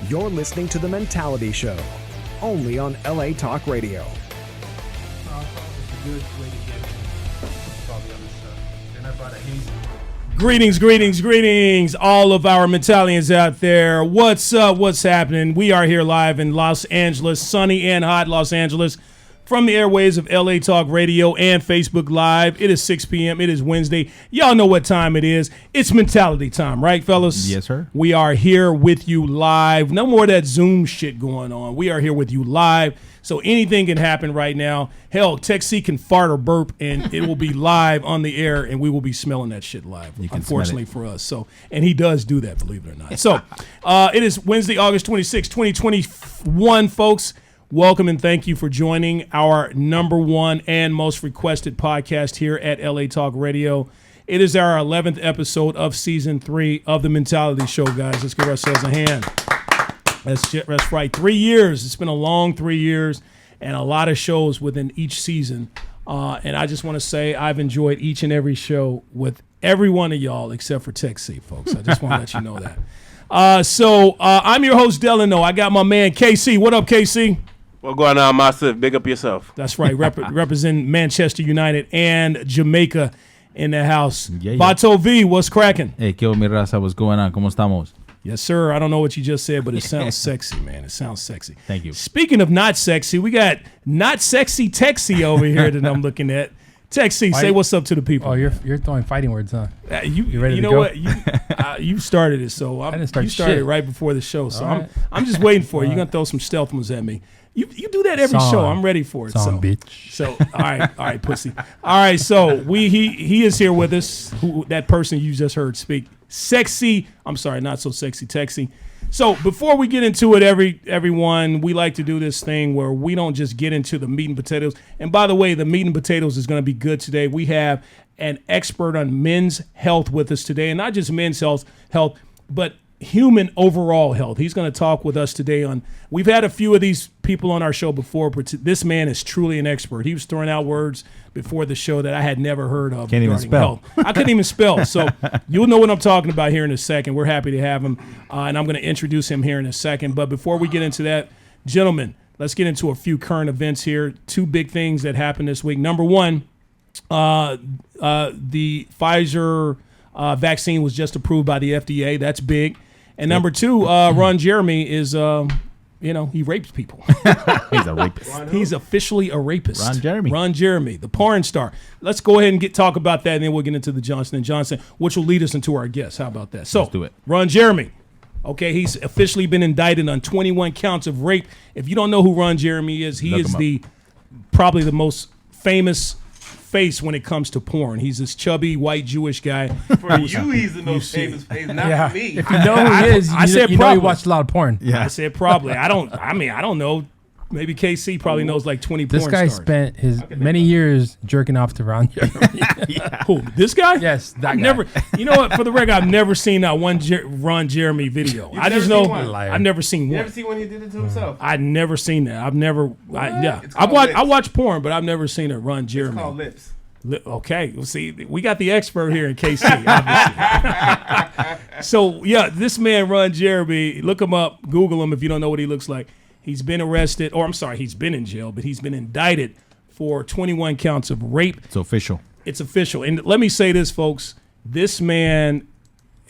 You're listening to The Mentality Show, only on LA Talk Radio. Greetings, all of our Mentalians out there. What's up? What's happening? We are here live in Los Angeles, sunny and hot Los Angeles, from the airwaves of LA Talk Radio and Facebook Live. It is 6 p.m. It is Wednesday. Y'all know what time it is. It's mentality time, right, fellas? Yes, sir. We are here with you live. No more of that Zoom shit going on. We are here with you live. So anything can happen right now. Hell, Tech C can fart or burp, and it will be live on the air, and we will be smelling that shit live, unfortunately for us. So, and he does do that, believe it or not. So it is Wednesday, August 26, 2021, folks. Welcome and thank you for joining our number one and most requested podcast here at LA Talk Radio. It is our 11th episode of season 3 of the Mentality Show, guys. Let's give ourselves a hand. That's right. 3 years. It's been a long 3 years and a lot of shows within each season. And I just want to say I've enjoyed each and every show with every one of y'all except for Tech C, folks. I just want to let you know that. So I'm your host, Delano. I got my man, KC. What up, KC? What's going on, Master? Big up yourself. That's right. Representing Manchester United and Jamaica in the house. Yeah. Bato V, what's cracking? Hey, ¿qué mi raza? What's going on? ¿Cómo estamos? Yes, sir. I don't know what you just said, but it sounds sexy, man. It sounds sexy. Thank you. Speaking of not sexy, we got not sexy Texy over here that I'm looking at. Texy, say what's up to the people. Oh, you're throwing fighting words, huh? You ready you to know go? what? You started it, so I didn't start you started shit. it right before the show. So All right. I'm just waiting for you. You're gonna throw some stealth ones at me. You do that every show. I'm ready for it. Song, bitch. So all right, pussy. All right, so he is here with us. That person you just heard speak, sexy. I'm sorry, not so sexy, Texy. So before we get into it, everyone, we like to do this thing where we don't just get into the meat and potatoes. And by the way, the meat and potatoes is going to be good today. We have an expert on men's health with us today, and not just men's health, but human overall health. He's going to talk with us today on. We've had a few of these people on our show before, but this man is truly an expert. He was throwing out words before the show that I had never heard of. Can't even spell. Health. I couldn't even spell. So you'll know what I'm talking about here in a second. We're happy to have him, and I'm going to introduce him here in a second. But before we get into that, gentlemen, let's get into a few current events here. Two big things that happened this week. Number one, the Pfizer vaccine was just approved by the FDA. That's big. And number two, Ron Jeremy is, he rapes people. He's a rapist. He's officially a rapist. Ron Jeremy, the porn star. Let's go ahead and talk about that, and then we'll get into the Johnson & Johnson, which will lead us into our guests. How about that? So, let's do it. Ron Jeremy. Okay, he's officially been indicted on 21 counts of rape. If you don't know who Ron Jeremy is, he is probably the most famous face when it comes to porn. He's this chubby white Jewish guy. For you, he's the most famous face, not for me. If you know who he is, you know he watched a lot of porn. Yeah. I said probably. I don't know. Maybe KC probably knows like 20 porn stars. This guy spent his many years jerking off to Ron Jeremy. Who? This guy? Yes, that guy. Never. You know what? For the record, I've never seen that one Ron Jeremy video. I just know I've never seen one. You never seen when he did it to himself? I've never seen that. I've never. I watch porn, but I've never seen it. Ron Jeremy. It's called lips. Okay, well, see, we got the expert here in KC, obviously. So, yeah, this man, Ron Jeremy, look him up, Google him if you don't know what he looks like. He's been arrested, he's been in jail, but he's been indicted for 21 counts of rape. It's official. It's official. And let me say this, folks. This man,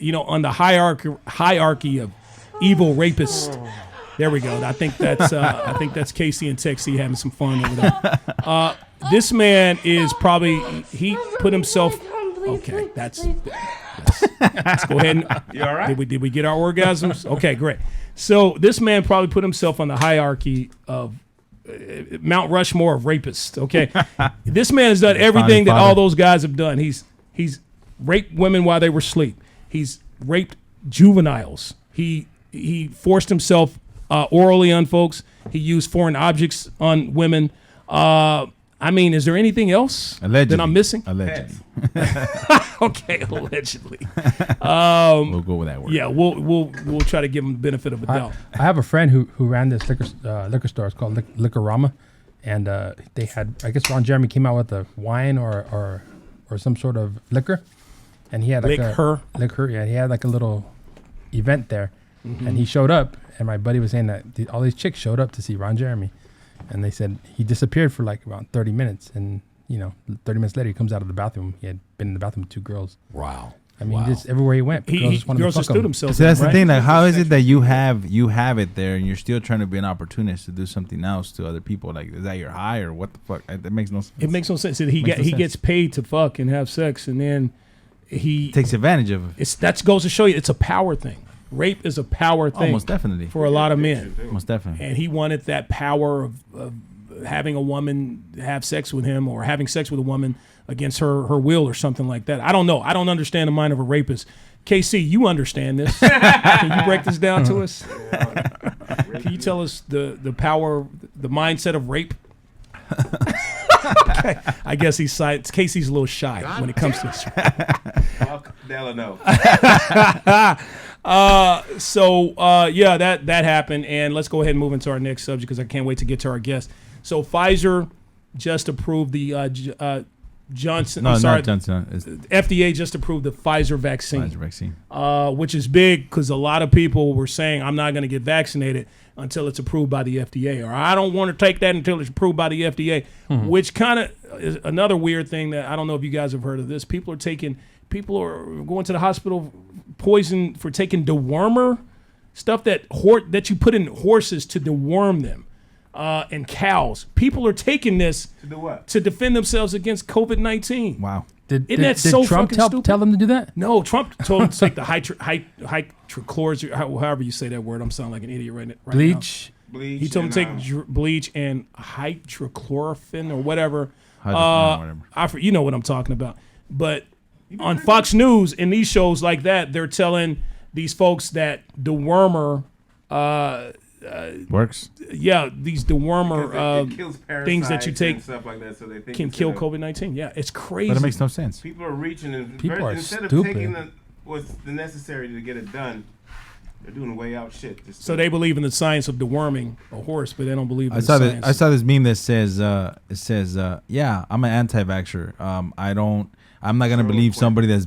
on the hierarchy of evil rapists. There we go. I think that's Casey and Texie having some fun over there. This man is probably, he put himself, okay, let's go ahead and, you all right? Did we get our orgasms? Okay, great. So this man probably put himself on the hierarchy of Mount Rushmore of rapists, okay? This man has done everything that all those guys have done. He's raped women while they were asleep. He's raped juveniles. He forced himself orally on folks. He used foreign objects on women. Is there anything else that I'm missing? Allegedly. Okay, allegedly. We'll go with that word. Yeah, we'll try to give him the benefit of a doubt. I have a friend who ran this liquor store. It's called Liquorama, and they had, I guess Ron Jeremy came out with a wine or some sort of liquor, and he had like liquor. Yeah, he had like a little event there, And he showed up, and my buddy was saying that all these chicks showed up to see Ron Jeremy, and they said he disappeared for like around 30 minutes, and 30 minutes later he comes out of the bathroom. He had been in the bathroom with 2 girls. Wow. I mean, just everywhere he went, girls just threw themselves. So that's in, the right? thing. Like, how is it that you have it there, and you're still trying to be an opportunist to do something else to other people? Like, is that your high or what the fuck? That makes no sense. It makes no sense. He gets paid to fuck and have sex, and then he takes advantage of it. That goes to show you it's a power thing. Rape is a power thing. Most definitely. For a lot of men. Most definitely. And he wanted that power of having a woman have sex with him, or having sex with a woman against her will or something like that. I don't know. I don't understand the mind of a rapist. KC, you understand this. Can you break this down to us? Can you tell us the power, the mindset of rape? I guess Casey's a little shy when it comes to this. Fuck Delano. Yeah, that happened, and let's go ahead and move into our next subject because I can't wait to get to our guest. So Pfizer just approved the Johnson. No, I'm sorry, not Johnson. FDA just approved the Pfizer vaccine. Pfizer vaccine. Which is big because a lot of people were saying, I'm not going to get vaccinated until it's approved by the FDA, or I don't want to take that until it's approved by the FDA, which kind of is another weird thing that I don't know if you guys have heard of this. People are going to the hospital poisoned for taking dewormer, stuff that you put in horses to deworm them. And cows. People are taking this To do what? to defend themselves against COVID-19. Wow. Did so Trump fucking stupid? tell them to do that? No, Trump told them to take the hydrochloroquine, however you say that word. I'm sounding like an idiot right Bleach. now. He told them to take bleach and hydrochloroquine or whatever. Whatever. You know what I'm talking about. But on Fox News, in these shows like that, they're telling these folks that dewormer works. Yeah, these dewormer it kills things that you parasites take and stuff like that, so they think can kill COVID-19. Yeah, it's crazy. But it makes no sense. People are reaching and People are instead of stupid. taking what's necessary to get it done, they're doing way out shit. So they believe in the science of deworming a horse, but they don't believe in I the saw science. I saw this meme that says yeah, I'm an anti-vaxxer. I'm not gonna believe somebody that's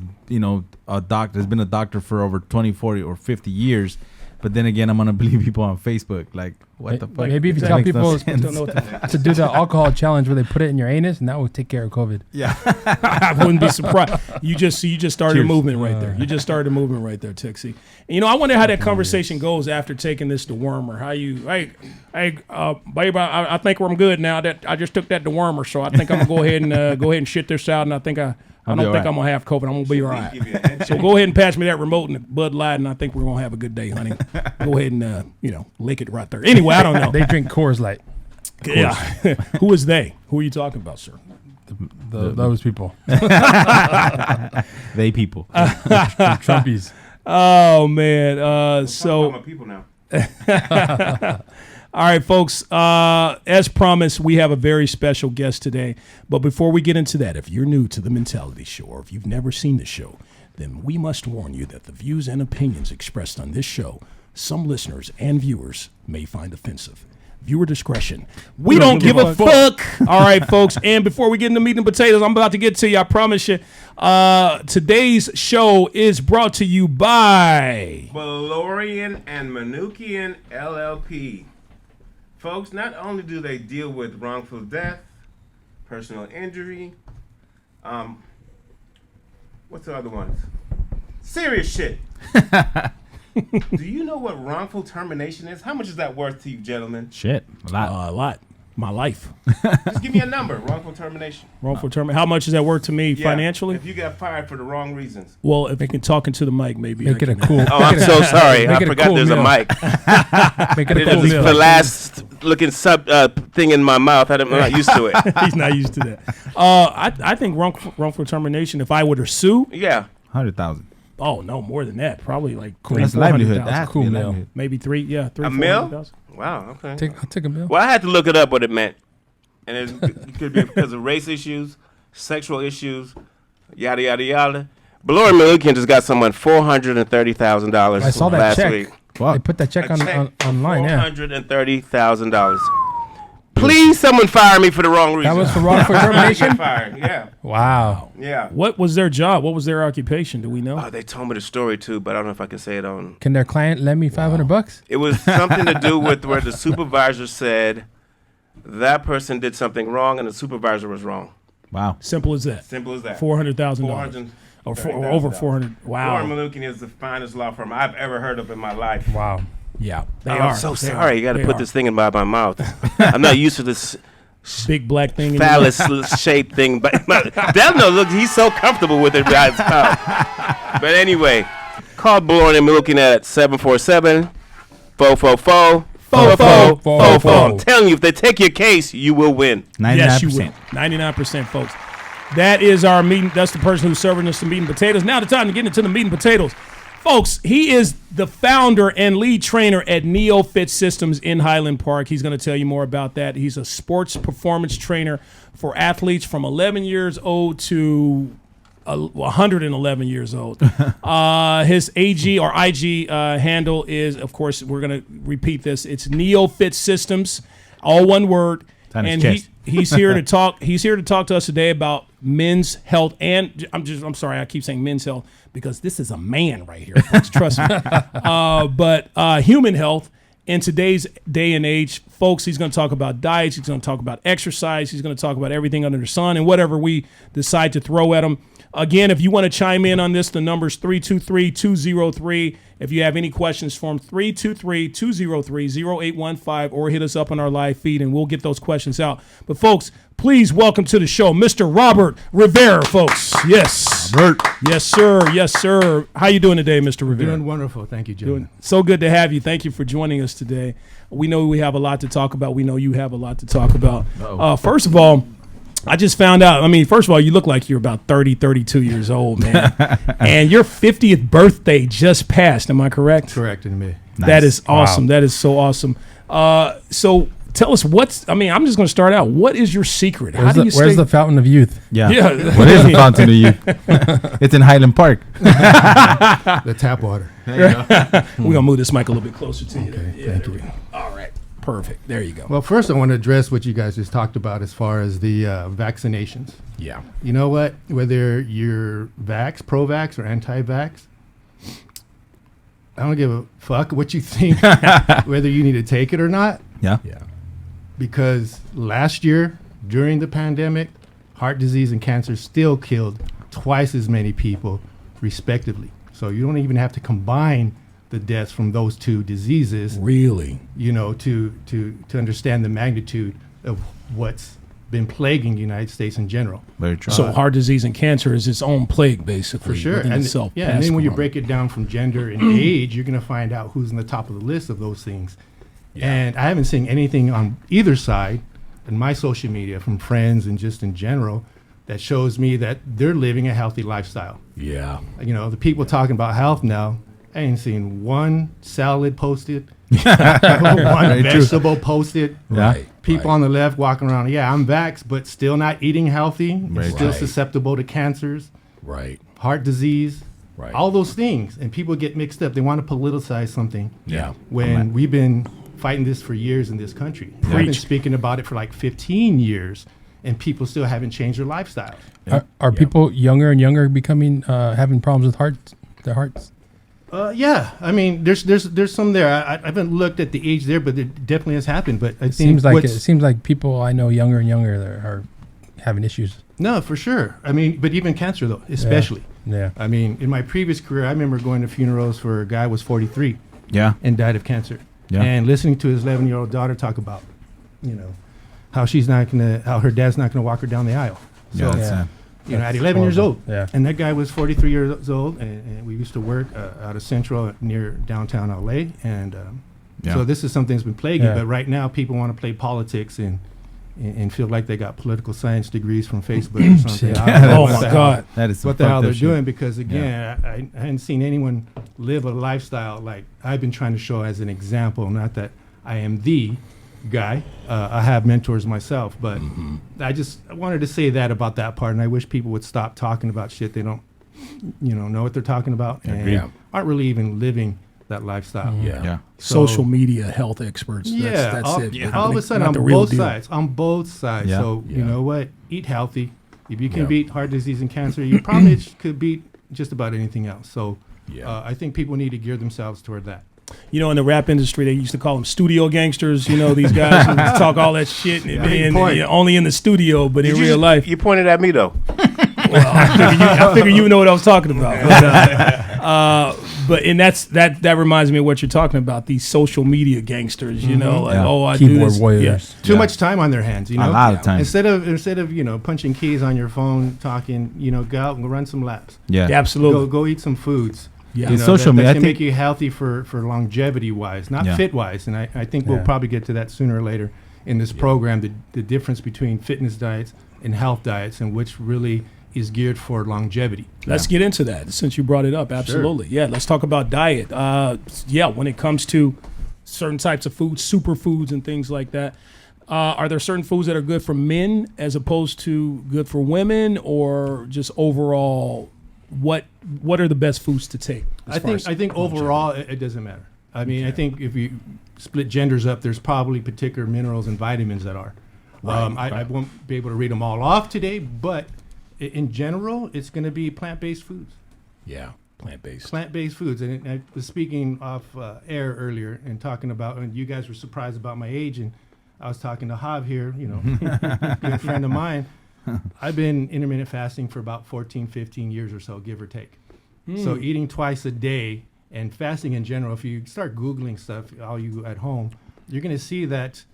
a doctor has been a doctor for over 20, 40, or 50 years. But then again, I'm gonna believe people on Facebook. Like, what the fuck? Maybe if you That tell makes no people sense. to do the alcohol challenge where they put it in your anus, and that will take care of COVID. Yeah. I wouldn't be surprised. You just started a Cheers. movement right there. You just started a movement right there, Tixie. And, I wonder how that conversation goes after taking this dewormer. How you, hey, babe, I think I'm good now. That I just took that dewormer, so I think I'm gonna go ahead and shit this out, and I don't think I'm gonna have COVID. I'm gonna be all right. So go ahead and pass me that remote and the Bud Light, and I think we're gonna have a good day, honey. Go ahead and lick it right there. Anyway, I don't know. They drink Coors Light. Yeah. Who is they? Who are you talking about, sir? Those people. They people. Trumpies. Oh man. So people now. all right, folks. As promised, we have a very special guest today. But before we get into that, if you're new to the Mentality Show, or if you've never seen the show, then we must warn you that the views and opinions expressed on this show, some listeners and viewers may find offensive. Viewer discretion. We don't give a fuck. All right, folks. And before we get into meat and potatoes, I'm about to get to you. I promise you. Today's show is brought to you by Beloryan Manukyan LLP. Folks, not only do they deal with wrongful death, personal injury, what's the other ones? Serious shit. Do you know what wrongful termination is? How much is that worth to you, gentlemen? Shit. A lot. a lot. My life. Just give me a number. Wrongful termination. Wrongful termination. How much is that worth to me financially? If you got fired for the wrong reasons. Well, if you can talk into the mic, maybe. Make it a cool. Oh, I'm so sorry. I forgot there's a mic. Make it a cool This is meal. the last looking thing in my mouth. I'm not used to it. He's not used to that. I think wrongful termination. If I were to sue, Yeah. 100,000. oh no, more than that. Probably like That's livelihood. 400,000. That's Cool cool meal. livelihood. Maybe three. Yeah, A mil? 400,000. Wow. Okay. I'll take a meal. Well, I had to look it up what it meant. And it could be because of race issues, sexual issues, yada, yada, yada. Beloryan Manukyan just got someone $430,000 I saw that last check. week. They put that check, online. Yeah. $430,000. Please, someone fire me for the wrong reason. That was for wrongful termination? Fired. Yeah. Wow. Yeah. What was their job? What was their occupation? Do we know? Oh, they told me the story too, but I don't know if I can say it on. Can their client lend me $500? It was something to do with where the supervisor said that person did something wrong and the supervisor was wrong. Wow. Simple as that. Simple as that. $400,000. Or over 400. Wow. Beloryan Manukyan is the finest law firm I've ever heard of in my life. Wow. Yeah. I'm so sorry. You got to put this thing in my mouth. I'm not used to this big black thing. phallus-shaped thing. But Delno, look, he's so comfortable with it by his mouth. But anyway, call Beloryan Manukyan at 747-444. I'm telling you, if they take your case, you will win. 99%. Yes, you will. 99%, folks. That is our meat. That's the person who's serving us the meat and potatoes. Now the time to get into the meat and potatoes. Folks, he is the founder and lead trainer at NeoFit Systems in Highland Park. He's going to tell you more about that. He's a sports performance trainer for athletes from 11 years old to 111 years old. His AG or IG handle is, of course, we're going to repeat this. It's NeoFit Systems, all one word. And he's here to talk. He's here to talk to us today about men's health. And I'm sorry, I keep saying men's health because this is a man right here, folks. Trust me. But human health in today's day and age, folks. He's going to talk about diets. He's going to talk about exercise. He's going to talk about everything under the sun and whatever we decide to throw at him. Again, if you want to chime in on this, the number's 323-203. If you have any questions for him, 323-203-0815, or hit us up on our live feed, and we'll get those questions out. But, folks, please welcome to the show, Mr. Robert Rivera, folks. Yes. Robert. Yes, sir. Yes, sir. How you doing today, Mr. Rivera? Doing wonderful. Thank you, Jim. So good to have you. Thank you for joining us today. We know we have a lot to talk about. We know you have a lot to talk about. First of all, I just found out, first of all, you look like you're about 30, 32 years old, man. And your 50th birthday just passed. Am I correct? Correct in me. Nice. That is awesome. Wow. That is so awesome. So tell us I'm just going to start out. What is your secret? Where's the fountain of youth? Yeah. Yeah. What is the fountain of youth? It's in Highland Park. The tap water. We're going to move this mic a little bit closer to you. Okay, Yeah, thank there we you. go. All right. Perfect. There you go. Well, first I want to address what you guys just talked about as far as the vaccinations. Yeah. You know what? Whether you're pro-vax or anti-vax, I don't give a fuck what you think, whether you need to take it or not. Yeah. Yeah. Because last year, during the pandemic, heart disease and cancer still killed twice as many people, respectively. So you don't even have to combine the deaths from those two diseases, Really? to understand the magnitude of what's been plaguing the United States in general. Very true. So heart disease and cancer is its own plague, basically. For sure. within And itself, and past then when you corona. break it down from gender and age, you're going to find out who's in the top of the list of those things. And I haven't seen anything on either side in my social media from friends and just in general that shows me that they're living a healthy lifestyle. Yeah. The people talking about health now, I ain't seen one salad posted, one vegetable posted. Yeah. Right. People on the left walking around, yeah, I'm vaxxed, but still not eating healthy, Right. still Right. susceptible to cancers, Right. heart disease, Right. all those things. And people get mixed up. They want to politicize something Yeah. when we've been fighting this for years in this country. I've been Preach. speaking about it for like 15 years, and people still haven't changed their lifestyle. Are people younger and younger becoming having problems with their hearts? Yeah, there's some there. I haven't looked at the age there, but it definitely has happened. But I It think seems like people I know younger and younger that are having issues. no, for sure. But even cancer though, especially. Yeah. In my previous career, I remember going to funerals for a guy who was 43 Yeah. and died of cancer, Yeah. and listening to his 11-year-old daughter talk about, how how her dad's not gonna walk her down the aisle. So, Yeah. That's sad. at 11 years old. Yeah. And that guy was 43 years old, and we used to work out of Central near downtown LA. And Yeah. so this is something that's been plaguing. Yeah. But right now, people want to play politics and feel like they got political science degrees from Facebook or something. I don't know Oh, what my the hell- God. That is some What the hell fucked they're up shit. doing, because again, I hadn't seen anyone live a lifestyle like I've been trying to show as an example. Not that I am the guy. I have mentors myself, but I wanted to say that about that part, and I wish people would stop talking about shit they don't, know what they're talking about, and Agreed. aren't really even living that lifestyle. Yeah. Social media health experts. Yeah, That's it. all of a sudden Not the on real both deal. sides. On both sides. Yeah. So Yeah. you know what? Eat healthy. If you can Yeah. beat heart disease and cancer, you probably could beat just about anything else. So Yeah. I think people need to gear themselves toward that. You know, in the rap industry, they used to call them studio gangsters. You know, these guys who talk all that shit and only in the studio, but in real life. You pointed at me though. Well, I figure you know what I was talking about. But that reminds me of what you're talking about. These social media gangsters. You know, like I do Keyboard this. warriors. Too much time on their hands, you know. A lot of time. Instead of punching keys on your phone, talking, go out and run some laps. Yeah. Yeah, absolutely. Go eat some foods. Yeah. You In know, social media, that's I gonna make think- you healthy for longevity wise, not Yeah. fit wise. And I think we'll Yeah. probably get to that sooner or later in this program. The difference between fitness diets and health diets, and which really is geared for longevity. Let's get into that since you brought it up. Absolutely. Yeah, let's talk about diet. When it comes to certain types of foods, superfoods and things like that, are there certain foods that are good for men as opposed to good for women, or just overall, what are the best foods to take? I think overall it doesn't matter. I mean, I think if you split genders up, there's probably particular minerals and vitamins that are. I won't be able to read them all off today, but in general, it's going to be plant-based foods. Yeah, plant-based. Plant-based foods. And I was speaking off air earlier and talking about, and you guys were surprised about my age, and I was talking to Hav here, good friend of mine. I've been intermittent fasting for about 14, 15 years or so, give or take. So eating twice a day and fasting in general, if you start Googling stuff, all you at home, you're going to see that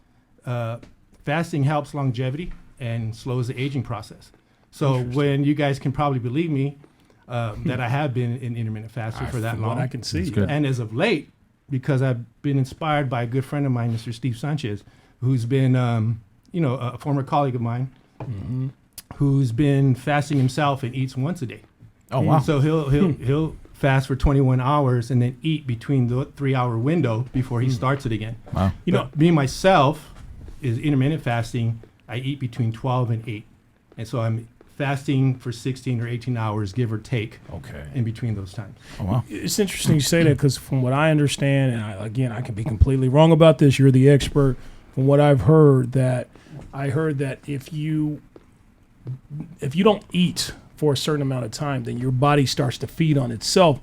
fasting helps longevity and slows the aging process. So when you guys can probably believe me that I have been in intermittent fasting for that From long. what I can see. good. And as of late, because I've been inspired by a good friend of mine, Mr. Steve Sanchez, who's been, a former colleague of mine, who's been fasting himself and eats once a day. Oh, wow. So he'll fast for 21 hours and then eat between the 3-hour window before he starts it again. Wow. Me myself is intermittent fasting. I eat between 12 and 8, and so I'm fasting for 16 or 18 hours, give or take. Okay. In between those times. Oh, wow. It's interesting you say that because from what I understand, and I can be completely wrong about this, you're the expert. From what I've heard, that if you don't eat for a certain amount of time, then your body starts to feed on itself.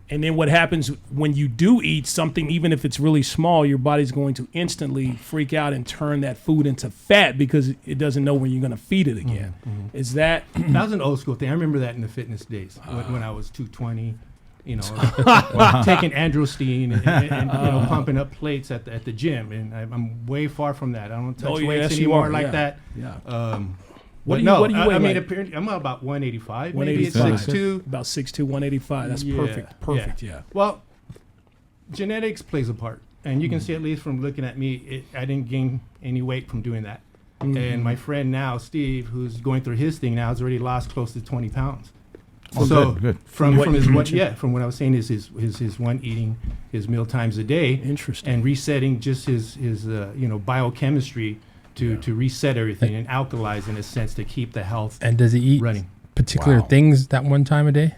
And then what happens when you do eat something, even if it's really small, your body's going to instantly freak out and turn that food into fat because it doesn't know when you're going to feed it again. Is that... That was an old school thing. I remember that in the fitness days when I was 220, taking androstenedione and pumping up plates at the gym. And I'm way far from that. I don't touch weights yes, you anymore are, like yeah. that. Yeah. What do you weigh? I mean, apparently, I'm about 185. Maybe it's 6'2". About 6'2", 185. That's perfect. Yeah. Well, genetics plays a part, and you can see at least from looking at me, I didn't gain any weight from doing that. And my friend now, Steve, who's going through his thing now, has already lost close to 20 pounds. Oh, so good. from his from what I was saying is his one eating his meal times a day. Interesting. And resetting just his biochemistry to reset everything and alkalize in a sense to keep the health. And does he eat running particular things that one time a day?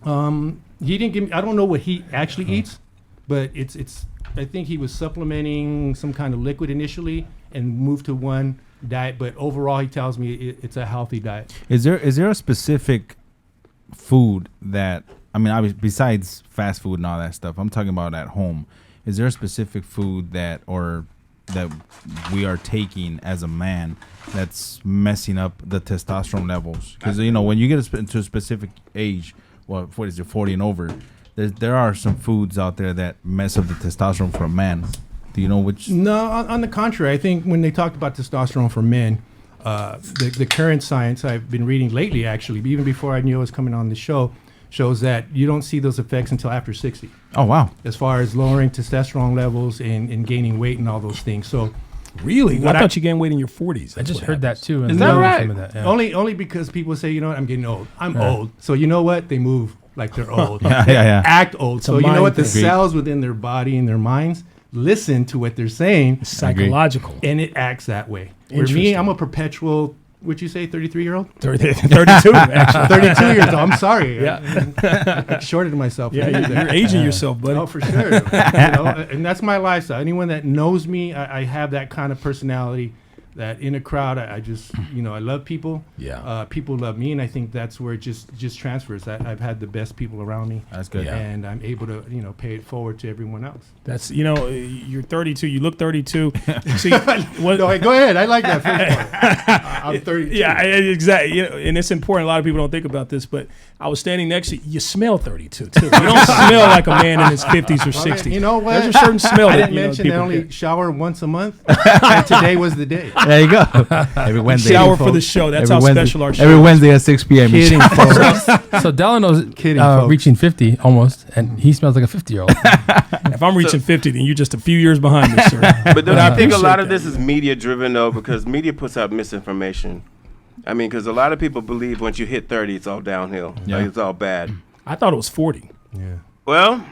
He didn't give me. I don't know what he actually eats, but it's. I think he was supplementing some kind of liquid initially and moved to one diet. But overall, he tells me it's a healthy diet. Is there a specific food that, I mean, obviously, besides fast food and all that stuff, I'm talking about at home. Is there a specific food that we are taking as a man that's messing up the testosterone levels? Because when you get to a specific age, what is it, 40 and over, there are some foods out there that mess up the testosterone for a man. Do you know which? No, on the contrary, I think when they talked about testosterone for men, the current science I've been reading lately, actually, even before I knew I was coming on the show, shows that you don't see those effects until after 60. Oh, wow. As far as lowering testosterone levels and gaining weight and all those things. So, really? I thought you gained weight in your 40s. I just heard that too. Is that right? Some of that, yeah. Only because people say, I'm getting old. I'm old. So you know what? They move like they're old. Yeah. Act old. It's so a you know what? The mind thing. cells within their body and their minds listen to what they're saying. Psychological. And it acts that way. For me, Interesting. I'm a perpetual would you say 33-year-old? 32, actually. 32 years old. I'm sorry. Yeah. I shorted myself. Yeah, you're aging yourself, buddy. Oh, for sure. And that's my lifestyle. Anyone that knows me, I have that kind of personality. That in a crowd, I just, I love people. Yeah. People love me, and I think that's where it just transfers. I've had the best people around me. That's good. Yeah. And I'm able to, pay it forward to everyone else. That's, you're 32. You look 32. See, what? No, go ahead. I like that first part. I'm 32. Yeah, exactly. And it's important. A lot of people don't think about this, but I was standing next to you. You smell 32 too. You don't smell like a man in his 50s or 60s. You know what? There's a certain smell. I that, didn't mention I people only get. shower once a month, and today was the day. There you go. Every Wednesday. Shower for the show. That's Every how Wednesday, special our show every is. Wednesday at 6 p.m. Kidding, folks. So Delano's Kidding, folks. reaching 50 almost, and he smells like a 50-year-old. If I'm reaching 50, then you're just a few years behind me, sir. But don't I you think a lot appreciate of this that. is media driven though? Because media puts out misinformation. I mean, because a lot of people believe once you hit 30, it's all downhill. Yeah. Like it's all bad. I thought it was 40. Yeah. Well,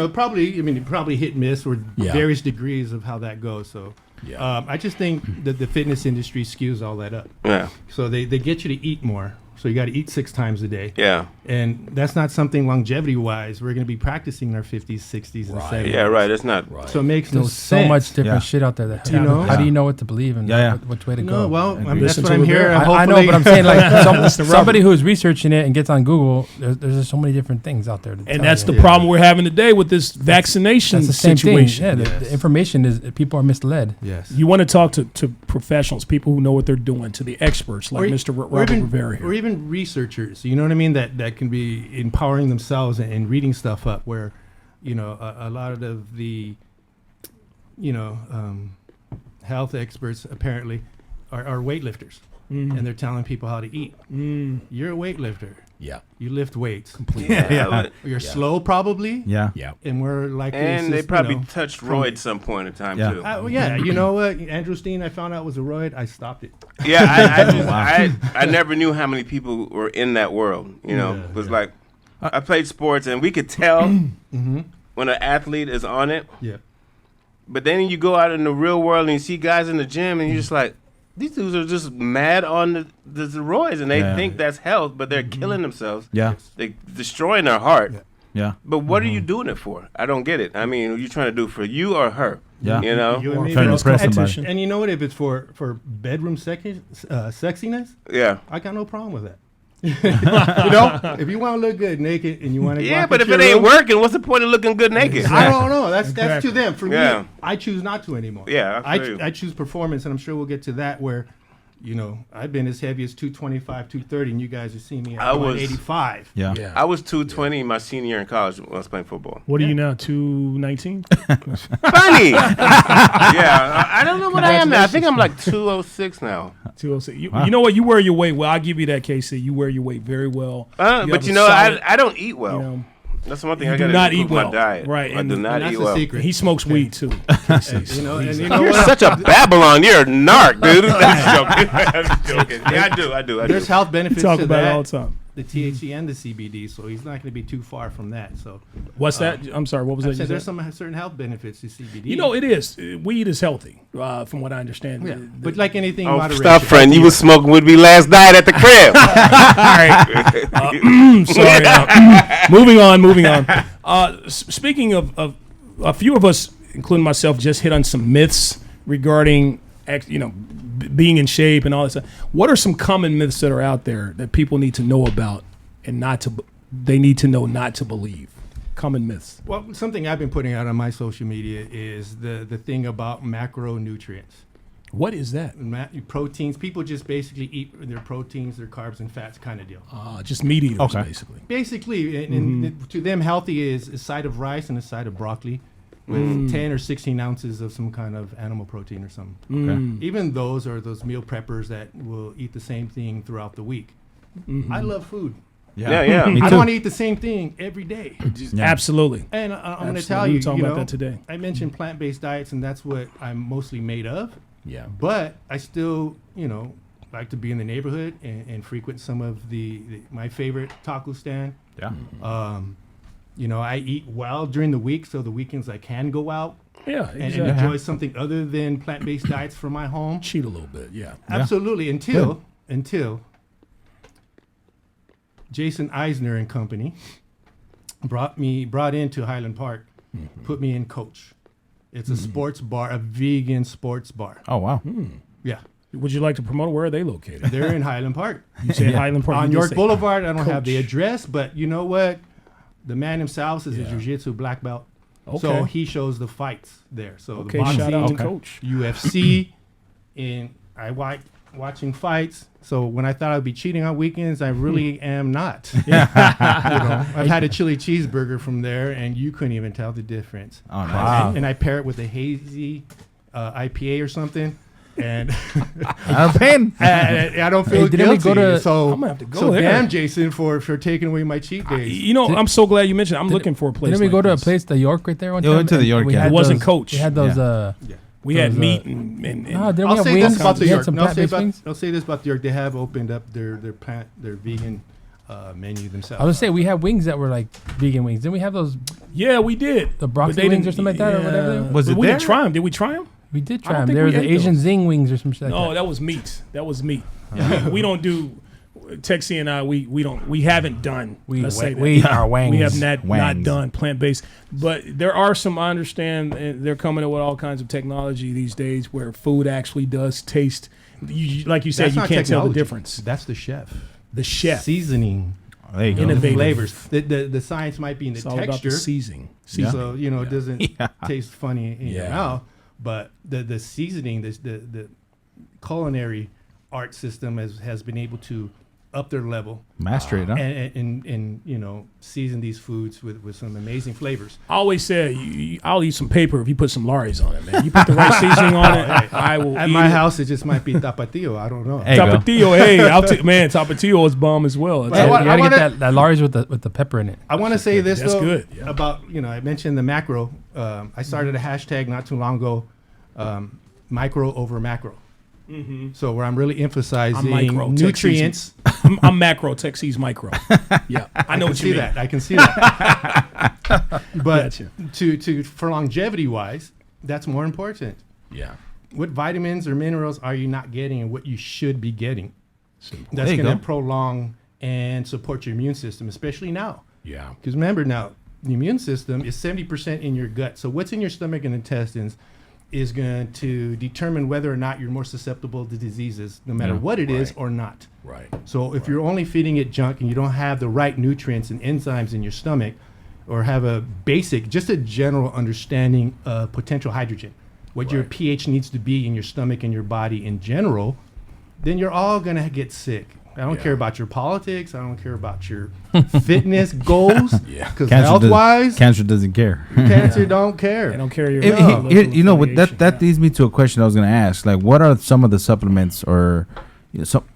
probably hit miss or Yeah. various degrees of how that goes. So, Yeah. I just think that the fitness industry skews all that up. yeah, So they get you to eat more. So you got to eat 6 times a day. yeah, And that's not something longevity-wise we're going to be practicing in our 50s, 60s, and 70s. yeah. Right. It's not. Right. So it makes no There's sense. so much different Yeah. shit out there. That You know? how do you know what to believe and Yeah, yeah. which way to No, go? well, Agree. I mean, that's Listen what to I'm Rivera. here. I know, Hopefully- but I'm saying like Mr. somebody who's researching it and gets on Google. There's just so many different things out there. To And tell that's you. the problem we're having today with this vaccination That's the same situation. thing. Yeah, the information is people are misled. Yes. You want to talk to professionals, people who know what they're doing, to the experts like Mr. Robert Rivera here. Or even researchers, you know what I mean, that can be empowering themselves and reading stuff up where, a lot of the, health experts apparently are weightlifters. And they're telling people how to eat. You're a weightlifter. Yeah. You lift weights. Yeah. You're slow probably. Yeah. Yeah. And we're likely And they assist, probably touched Roy at some point in time Yeah. too. well, yeah, you know what? Andrew Steen, I found out was a roid. I stopped it. Yeah, I never knew how many people were in that world. It was like I played sports and we could tell when an athlete is on it. Yeah. But then you go out in the real world and you see guys in the gym and you're just like, these dudes are just mad on the steroids and they Yeah. think that's health, but they're killing themselves. Yeah. They're destroying their heart. Yeah. Yeah. But what are you doing it for? I don't get it. I mean, are you trying to do it for you or her? Yeah. You know? You and me, Trying to bro. impress somebody. competition. And you know what? If it's for bedroom sexiness, Yeah. I got no problem with that. If you want to look good naked and you want to, Yeah, but if it ain't working, what's the point of looking good naked? I don't know. That's Exactly. to them. For Yeah. me, I choose not to anymore. Yeah, I feel you. I choose performance, and I'm sure we'll get to that where, I've been as heavy as 225, 230, and you guys have seen me at I was- 185. Yeah. Yeah. I was 220 my senior year in college when I was playing football. What are you now? 219? Funny. Yeah, I don't know what I am now. I think I'm like 206 now. 206. You know what? You wear your weight well. I'll give you that, KC. You wear your weight very well. But have you a know, solid- I don't eat well. you know, That's one thing you I do got to not improve eat well. my diet. Right, I and do not that's eat the well. secret. he smokes weed too. You know You're what? such a Babylon. You're a narc, dude. I'm joking. I'm just joking. Yeah, I do. There's health benefits Talk to about it that. all the time. The THC and the CBD, so he's not going to be too far from that. So What's that? I'm sorry. What was I that? said you there's said? some certain health benefits to CBD. It is. Weed is healthy, from what I understand. Yeah, but like anything, Oh, moderation. stop, friend. You was smoking with me last night at the crib. Sorry. Moving on. Speaking of a few of us, including myself, just hit on some myths regarding, being in shape and all that stuff. What are some common myths that are out there that people need to know about and they need to know not to believe? Common myths. Well, something I've been putting out on my social media is the thing about macronutrients. What is that? Proteins. People just basically eat their proteins, their carbs and fats kind of deal. Just meat eaters, Okay. basically. Basically, and to them, healthy is a side of rice and a side of broccoli with 10 or 16 ounces of some kind of animal protein or something. Okay. Even those are those meal preppers that will eat the same thing throughout the week. I love food. Yeah. Me I too. don't want to eat the same thing every day. Yeah. Absolutely. And I'm going to Absolutely. tell We you, were talking about that today. I mentioned plant-based diets, and that's what I'm mostly made of. Yeah. But I still, like to be in the neighborhood and frequent some of my favorite taco stand. Yeah. I eat well during the week, so the weekends I can go out Yeah, and exactly. enjoy something other than plant-based diets from my home. Cheat a little bit, yeah. Absolutely, until Jason Eisner and company brought into Highland Park, put me in Coach. It's a sports bar, a vegan sports bar. Oh wow. Yeah. Would you like to promote it? Where are they located? They're in Highland Park. You said Highland Park. On you York say- Boulevard, I don't have the Coach. address, but you know what? The man himself is Yeah. a jiu-jitsu black belt. Okay. So he shows the fights there. So Okay, the boxing, shout out to Coach. UFC, and I watching fights. So when I thought I'd be cheating on weekends, I really am not. I've had a chili cheeseburger from there, and you couldn't even tell the difference. Oh, nice. Wow. And I pair it with a hazy IPA or something, and I'm paying. I don't feel didn't we guilty. go to- so I'm gonna have to go so there. damn Jason for taking away my cheat days. You know, I'm so glad you mentioned it. I'm looking for a place. Didn't we like go to a this. place, the York, right there one Yeah, time? we went to the And York, we yeah. had It wasn't those- Coach. We had those. We had those, meat and No, didn't we I'll have say wings? this about the We had York. some I'll say, plant-based wings. I'll say this about the York. They have opened up their vegan menu themselves. I was say we had wings that were like vegan wings. Didn't we have those? Yeah, we did. The But broccoli they wings didn't- or something like that or whatever? Was But it we there? didn't try them. Did we try them? We did I try don't them. think There we was the ate Asian those. zing wings or some shit like No, that. that was meat. That was meat. We don't do. Texie and I, we haven't done. Let's say that. we are wangs. We have not Wangs. done plant-based, but there are some. I understand they're coming up with all kinds of technology these days where food actually does taste. Like you said, That's you not can't tell the technology. difference. That's the chef. The chef, Seasoning, There you go. Innovative. flavors. The science might be in the it's all about texture. the seasoning. Yeah. So it doesn't Yeah. taste funny in your Yeah. mouth, but the seasoning, the culinary art system has been able to up their level Master it, huh? and season these foods with some amazing flavors. I always say I'll eat some paper if you put some Laries on it, man. You put the right seasoning on it, I will. At eat my it. house, it just might be tapatio. I don't know. Hey, go. Tapatio, hey, I'll take man. Tapatio is bomb as well. That's I it. want- You gotta wanna- get that Lars with the pepper in it. I want to say this That's though good, yeah. about I mentioned the macro. I started a hashtag not too long ago, micro over macro. So where I'm really emphasizing I'm micro, nutrients. I'm macro. Texie's micro. Yeah, I know I what can you see mean. that. I can see that. But Gotcha. to for longevity wise, that's more important. Yeah, What vitamins or minerals are you not getting, and what you should be getting? That's There you going to go. prolong and support your immune system, especially now. yeah. Because remember now, the immune system is 70% in your gut. So what's in your stomach and intestines is going to determine whether or not you're more susceptible to diseases, no matter Yeah. what it is Right. or not. Right. So if you're only feeding it junk and you don't have the right nutrients and enzymes in your stomach, or have a basic, just a general understanding of potential hydrogen, what your Right. pH needs to be in your stomach and your body in general, then you're all going to get sick. I don't Yeah. care about your politics. I don't care about your fitness goals. Yeah. Because Cancer health-wise, cancer doesn't care. cancer don't care. I don't care your. If- level you know, of what that affiliation, leads me to a question I was going to ask. Like, what are some of the supplements or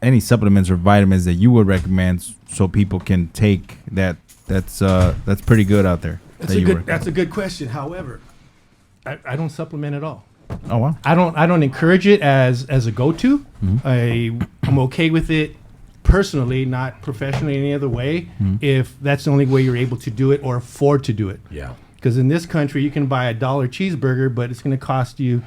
any supplements or vitamins that you would recommend so people can take that's pretty good out there? That's that a you good. recommend? That's a good question. However, I don't supplement at all. Oh wow. I don't encourage it as a go-to. I'm okay with it personally, not professionally in any other way. If that's the only way you're able to do it or afford to do it. Yeah. Because in this country, you can buy $1 cheeseburger, but it's going to cost you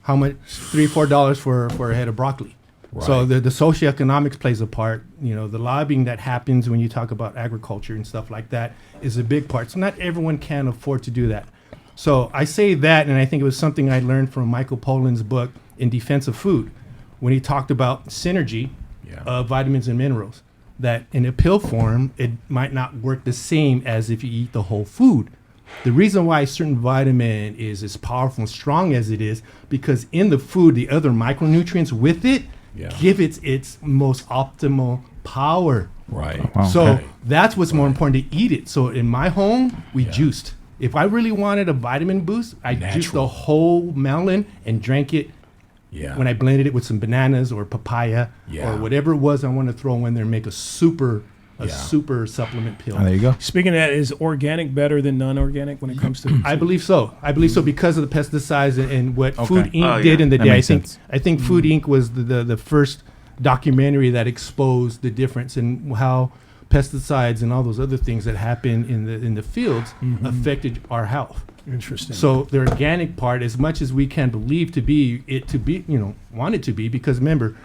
how much? $3-4 for a head of broccoli. So Right. the socioeconomics plays a part. The lobbying that happens when you talk about agriculture and stuff like that is a big part. So not everyone can afford to do that. So I say that, and I think it was something I learned from Michael Pollan's book, In Defense of Food, when he talked about synergy Yeah. of vitamins and minerals. That in a pill form, it might not work the same as if you eat the whole food. The reason why a certain vitamin is as powerful and strong as it is, because in the food, the other micronutrients with it Yeah. give it its most optimal power. Right. Wow. So Okay. that's what's more important, to eat it. So in my home, we juiced. If I really wanted a vitamin boost, I juiced Natural. the whole melon and drank it Yeah. when I blended it with some bananas or papaya Yeah. or whatever it was I want to throw in there and make a super supplement pill. Oh, there you go. Speaking of that, is organic better than non-organic when it comes to? I believe so. I believe so because of the pesticides and what Okay. Food Inc. Oh, did yeah. in the That day. makes sense. I think Food Inc. was the first documentary that exposed the difference in how pesticides and all those other things that happen in the fields affected our health. Interesting. So the organic part, as much as we can believe want it to be, because remember,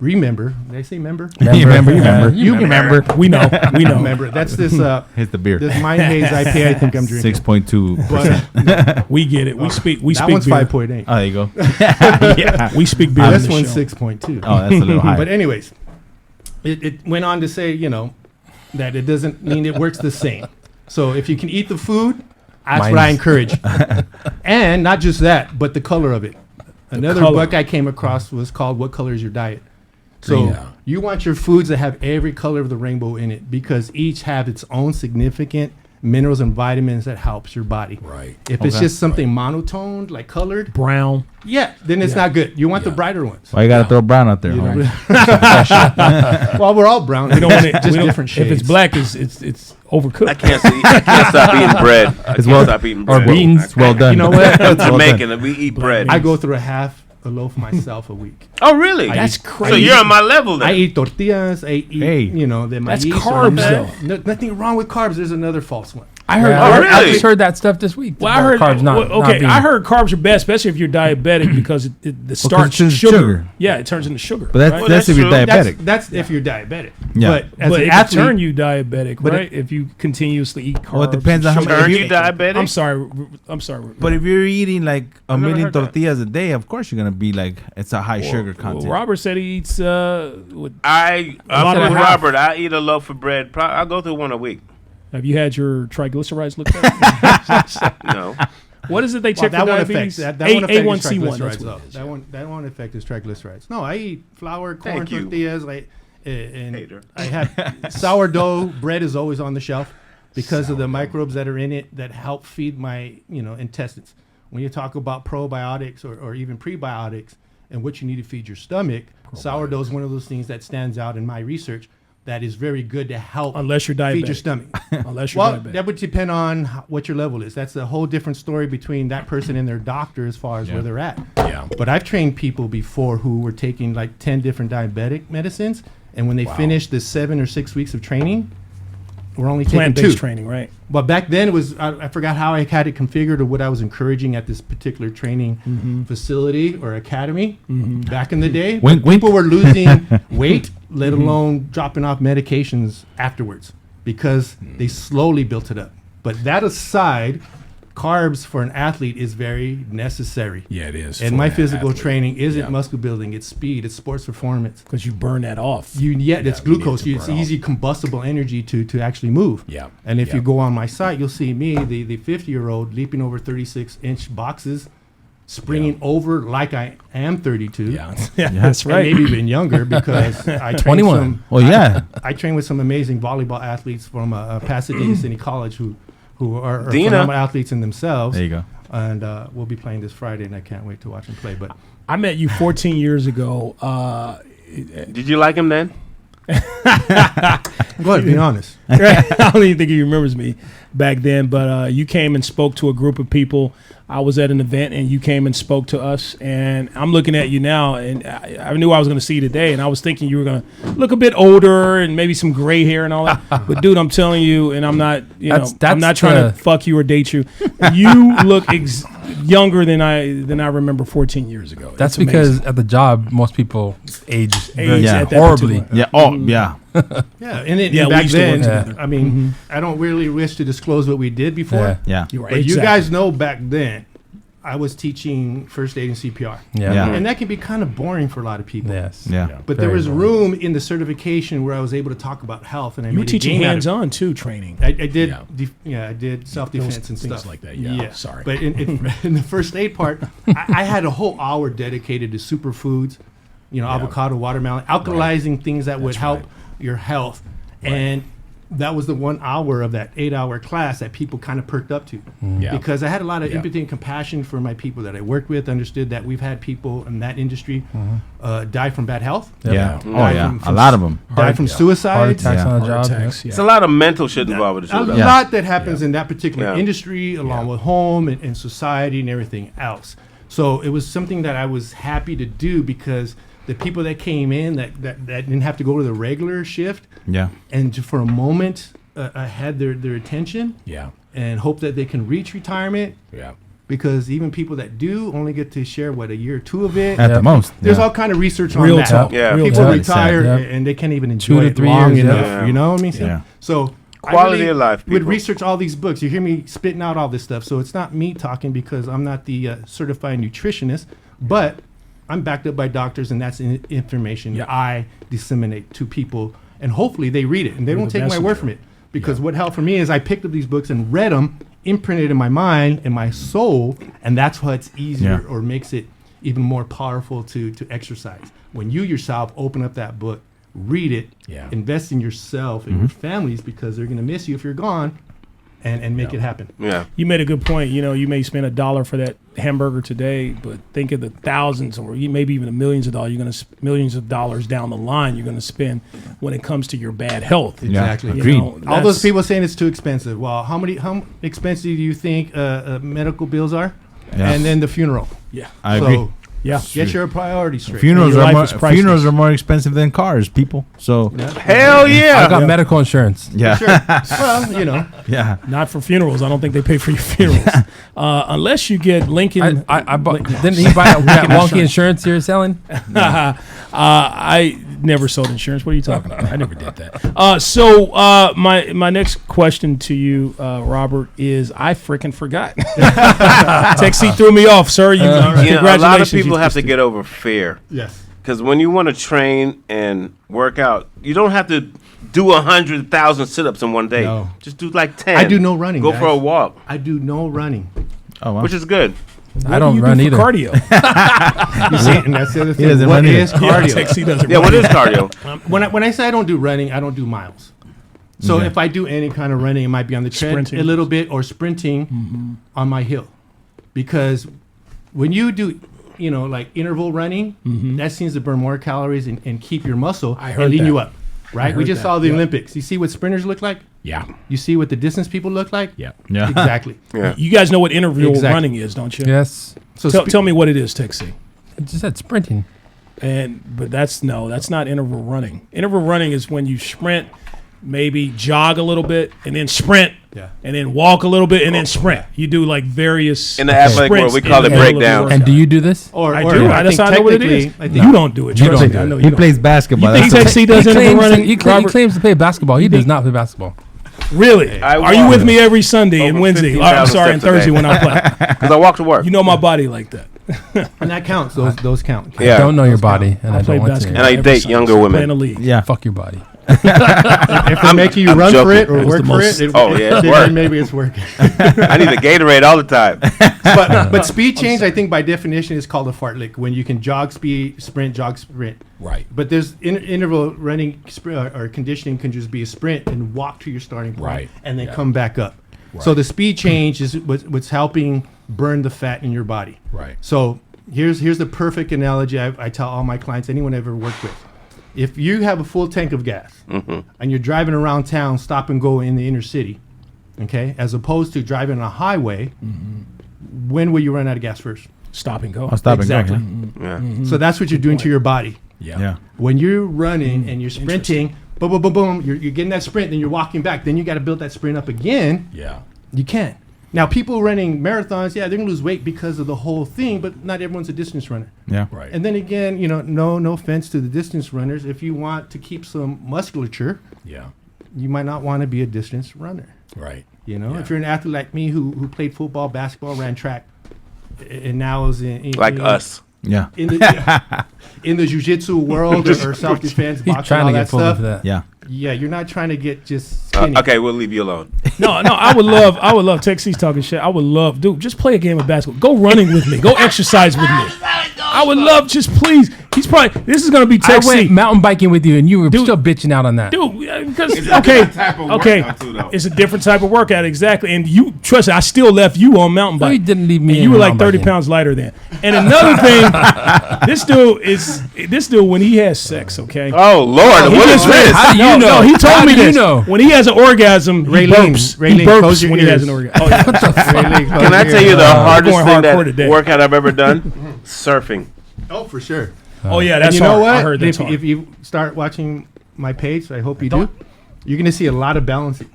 remember. Did I say member? You remember. You remember. We know. Remember. That's this Hit the beer. this Mind Haze IPA I think I'm drinking. 6.2%. But We get it. We speak that one's beer. 5.8. Oh, there you go. Yeah. We speak beer. on This the one's show. 6.2. Oh, that's a little high. But anyways, it went on to say, that it doesn't mean it works the same. So if you can eat the food, that's what I Mine's- encourage. And not just that, but the color of it. Another color. book I came across was called What Color Is Your Diet? So Yeah. you want your foods that have every color of the rainbow in it because each have its own significant minerals and vitamins that helps your body. Right. If it's just something monotoned, like colored, Brown. then it's not good. You want the brighter ones. Why you gotta throw brown out there, You homie? know? Well, we're all brown. We don't want it. just we don't- different shades. If it's black, it's overcooked. I can't stop eating bread. I can't well- stop eating or bread. beans. Well done. You know what? I'm Well done. Jamaican and we eat bread. I go through a loaf myself a week. Oh, really? That's So crazy. you're on my level then. I eat tortillas. I eat, Hey. the That's maíz or carbs, nut. though. Nothing wrong with carbs. There's another false one. I heard. Yeah, Oh, I really? just heard that stuff this week. Well, I heard carbs not. well, not okay, being- I heard carbs are best, especially if you're diabetic, because the starch it's sugar. sugar. Yeah, it turns into sugar. But that's, right? Well, that's if that's you're true. diabetic. That's if you're diabetic. Yeah. But as but an it athlete, can turn you diabetic, But right? If you continuously eat carbs. Well, it depends on how sugar. much- Turn if you you- diabetic? I'm sorry. I'm sorry. But if you're eating like a I've never million heard that. tortillas a day, of course you're gonna be like it's a high sugar content. Well, Robert said he eats. I'm lot with of half. Robert. I eat a loaf of bread. I'll go through one a week. Have you had your triglycerides looked at? No. What is it they well, check that for one diabetes? affects that one affects A1C1. triglycerides. That's Though. what it is. That one affects is triglycerides. No, I eat flour, corn Thank you. tortillas, and Hater. I have sourdough bread is always on the shelf because of the microbes that are in it that help feed my intestines. When you talk about probiotics or even prebiotics and what you need to feed your stomach, sourdough is one of those things that stands out in my research that is very good to help Unless you're diabetic. feed your stomach. Unless you're Well, diabetic. that would depend on what your level is. That's a whole different story between that person and their doctor as far as where they're at. Yeah. But I've trained people before who were taking like 10 different diabetic medicines, and when they finished the 7 or 6 weeks of training, we're only taking Plant-based 2. training, right? But back then it was I forgot how I had it configured or what I was encouraging at this particular training facility or academy back in the day. Wink, But wink. people were losing weight, let alone dropping off medications afterwards because they slowly built it up. But that aside, carbs for an athlete is very necessary. Yeah, it is. And my physical training isn't muscle building; it's speed, it's sports performance. because you burn that off. It's you need glucose. to It's burn off. easy combustible energy to actually move. Yeah. And if Yeah. you go on my site, you'll see me, the 50-year-old, leaping over 36-inch boxes, springing over like I am 32. Yeah, that's And right. maybe even younger because I train 21. some. Well, yeah. I train with some amazing volleyball athletes from Pasadena City College who are Dina. phenomenal athletes in themselves. There you go. And we'll be playing this Friday, and I can't wait to watch them play. But I met you 14 years ago. Did you like him then? go ahead, be honest. I don't even think he remembers me back then, but you came and spoke to a group of people. I was at an event and you came and spoke to us, and I'm looking at you now, and I knew I was going to see you today, and I was thinking you were going to look a bit older and maybe some gray hair and all that. But dude, I'm telling you, and I'm not, That's I'm not trying the- to fuck you or date you. You look younger than I remember 14 years ago. That's It's because amazing. at the job, most people age very Yeah. at that horribly. particular- Yeah. Oh, yeah. Yeah, and Yeah, we back used to work then, together. I mean, I don't really wish to disclose what we did before, Yeah. Yeah. You were but you exactly. guys know back then, I was teaching first aid and CPR, Yeah. Yeah. and that can be kind of boring for a lot of people. Yes. Yeah. But there Very was boring. room in the certification where I was able to talk about health, and I You were made a teaching game out of it. hands-on too, training. I did, Yeah. I did self-defense and things stuff like that, yeah. Sorry. But in the first aid part, I had a whole hour dedicated to superfoods, avocado, watermelon, alkalizing things that would That's help right. your health, and that was the 1 hour of that 8-hour class that people kind of perked up to, Yeah. because I had a lot of Yeah. empathy and compassion for my people that I worked with. Understood that we've had people in that industry die from bad health, Yeah. Oh, Die yeah. from A lot of them. die from Heart suicide. attacks Yeah. on the Heart job. attacks, It's a lot of mental shit involved with the A show. Yeah. lot that happens in that particular Yeah. industry, along with home and society and everything else. So it was something that I was happy to do because the people that came in that didn't have to go to the regular shift Yeah. and for a moment I had their attention Yeah. and hope that they can reach retirement. Yeah. because even people that do only get to share a year or two of it. At the most. There's yeah. all kind of research on Real that. talk. Yeah. Real People talk. retire Yeah. and they can't even enjoy 2 to it 3 long years, enough. yeah. You know what I mean? Yeah. So Quality of life, would people. research all these books. You hear me spitting out all this stuff. So it's not me talking because I'm not the certified nutritionist, but I'm backed up by doctors, and that's information Yeah. I disseminate to people, and hopefully they read it and they You're don't the take my word messenger. from it. Because what helped for me is I picked up these books and read them, imprinted in my mind and my soul, and that's what's easier Yeah. or makes it even more powerful to exercise. When you yourself open up that book, read it, Yeah. invest in yourself and your families, because they're going to miss you if you're gone, and make it happen. Yeah. You made a good point. You know, you may spend $1 for that hamburger today, but think of the thousands or maybe even the millions of dollars. You're going to millions of dollars down the line. You're going to spend when it comes to your bad health. Exactly. You Agreed. know, All those that's- people saying it's too expensive. Well, how expensive do you think medical bills are? Yeah. And then the funeral. Yeah. I so agree. Yeah. get your priorities straight. Funerals Your are life is more priceless. funerals are more expensive than cars, people. So Hell yeah. I got medical insurance. yeah, Sure. Well, you know. yeah. Not for funerals. I don't think they pay for your funerals. Unless you get Lincoln. I bought, didn't he buy that wonky insurance you're selling? I never sold insurance. What are you talking about? I never did that. So my next question to you, Robert, is I freaking forgot. Texie threw me off, sir. You know, Congratulations. a lot of people You have to just- get over fear. Yes. Because when you want to train and work out, you don't have to do 100,000 sit-ups in one day. No. Just do like 10. I do no running. Go guys. for a walk, I do no running. Oh, wow. which is good. I don't What do you run do either. for cardio. You see, and that's the other thing. doesn't What run either. is cardio? Texie doesn't Yeah, run. what is cardio? When I say I don't do running, I don't do miles. So Okay. if I do any kind of running, it might be on the tread Sprinting. a little bit or sprinting on my hill. Because when you do, like interval running, that seems to burn more calories and keep your muscle I heard and lean that. you up. Right? We heard just that. saw the Yeah. Olympics. You see what sprinters look like? Yeah. You see what the distance people look like? Yeah. Yeah. Exactly. Yeah. You guys know what interval Exactly. running is, don't you? Yes. So Tell me what it is, Texie. I just said sprinting. But that's not interval running. Interval running is when you sprint, maybe jog a little bit, and then sprint, Yeah. and then walk a little bit, and then sprint. You do like various In the athletic world, sprints we in call the it middle of your breakdowns. workout. And do you do this? Or, I or do. I That's think how I know what it technically, is. I think You don't do it. You Trust don't me. I do know He you don't. plays basketball. You think That's Texie does interval running? He Robert? claims to play basketball. He does not play basketball. Really? I Are you walk with me every Sunday and over Wednesday? I'm 15,000 sorry, and steps a Thursday day. when I play. Because I walk to work. You know my body like that. and that counts. Those count. Yeah. I don't know your body, and I play don't want basketball. And I every date Sunday. younger So women. play in a league. yeah. Fuck your body. If they're making you I'm run for joking. it or That was work the for most- it, Oh, yeah, it's then work. maybe it's working. I need a Gatorade all the time. but speed change, I think by definition, is called a fartlek. When you can jog, sprint, jog, sprint. Right. But there's interval running or conditioning can just be a sprint and walk to your starting point, Right. and then come back up. So the speed change is what's helping burn the fat in your body. Right. So here's the perfect analogy I tell all my clients, anyone I've ever worked with. If you have a full tank of gas and you're driving around town, stop and go in the inner city, okay, as opposed to driving on a highway, when will you run out of gas first? Stop and go. I'll stop Exactly. and go. Yeah. So that's what you're doing to your body. Yeah. Yeah. When you're running and you're sprinting, boom, boom, boom, boom, you're getting that sprint, then you're walking back. Then you got to build that sprint up again. Yeah. You can't. Now, people running marathons, yeah, they're going to lose weight because of the whole thing, but not everyone's a distance runner. Yeah. Right. And then again, no offense to the distance runners. If you want to keep some musculature, Yeah. you might not want to be a distance runner. Right. If you're an athlete like me who played football, basketball, ran track, and now is in Like us. Yeah. in the jiu-jitsu world or self-defense, He's boxing, trying all to that get pulled stuff. into that. Yeah. Yeah, you're not trying to get just skinny. Okay, we'll leave you alone. No, I would love. Texie's talking shit. I would love, dude. Just play a game of basketball. Go running with me. Go exercise with me. I would love. Just please. He's probably. This is gonna be I Texie. went mountain biking with you, and you were Dude. still bitching out on that. Dude, because It's a okay, different type of okay, workout too, though. it's a different type of workout, exactly. And you trust me, I still left you on mountain No, bike. you didn't leave me. And in you were like mountain 30 biking. pounds lighter then. And another thing, this dude when he has sex, okay. Oh, Lord. He What is just- this? How do you no, know? no, he told How me do you this. know? When he has an orgasm, he Raylene, burps. Raylene, He burps close your when he has ears. an orgasm. Oh, yeah. Can I tell you the hardest going thing hardcore today. that workout I've ever done? Surfing. Oh, for sure. Oh yeah, And that's you know hard. what? I heard that's hard. If you start watching my page, I hope you do, you're going to see a lot of balancing.